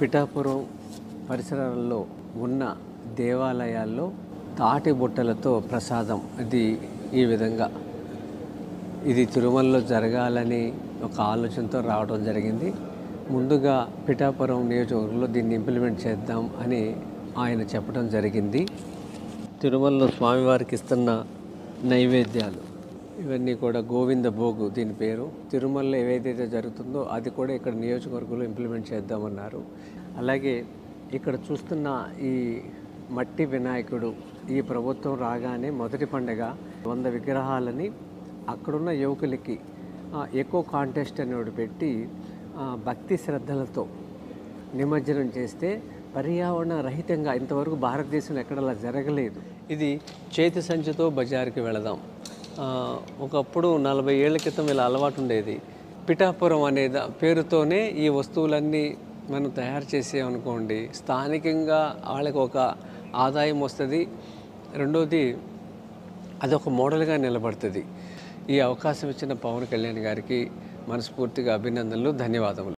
పిఠాపురం పరిసరాల్లో ఉన్న దేవాలయాల్లో తాటి బుట్టలతో ప్రసాదం ఈ విధంగా ఇది తిరుమలలో జరగాలని ఒక ఆలోచనతో రావడం జరిగింది. ముందుగా పిఠాపురం నియోజకవర్గంలో దీన్ని ఇంప్లిమెంట్ చేద్దాం అని ఆయన చెప్పడం జరిగింది. తిరుమలలో స్వామివారికి ఇస్తున్న నైవేద్యాలు ఇవన్నీ కూడా గోవింద భోగు దీని పేరు. తిరుమలలో ఏదైతే జరుగుతుందో అది కూడా ఇక్కడ నియోజకవర్గంలో ఇంప్లిమెంట్ చేద్దామన్నారు. అలాగే ఇక్కడ చూస్తున్న ఈ మట్టి వినాయకుడు ఈ ప్రభుత్వం రాగానే మొదటి పండుగ 100 విగ్రహాలని అక్కడున్న యువకులకి ఎకో కాంటెస్ట్ అనేవి పెట్టి భక్తి శ్రద్ధలతో నిమజ్జనం చేస్తే పర్యావరణ రహితంగా ఇంతవరకు భారతదేశంలో ఎక్కడలా జరగలేదు. ఇది చేతి సంచితో బజారుకి వెళదాం. ఒకప్పుడు 40 ఏళ్ల క్రితం ఇలా అలవాటు ఉండేది. పిఠాపురం అనే పేరుతోనే ఈ వస్తువులన్నీ మనం తయారు చేసామనుకోండి, స్థానికంగా వాళ్ళకి ఒక ఆదాయం వస్తుంది. రెండోది అదొక మోడల్గా నిలబడుతుంది. ఈ అవకాశం ఇచ్చిన పవన్ కళ్యాణ్ గారికి మనస్ఫూర్తిగా అభినందనలు, ధన్యవాదములు.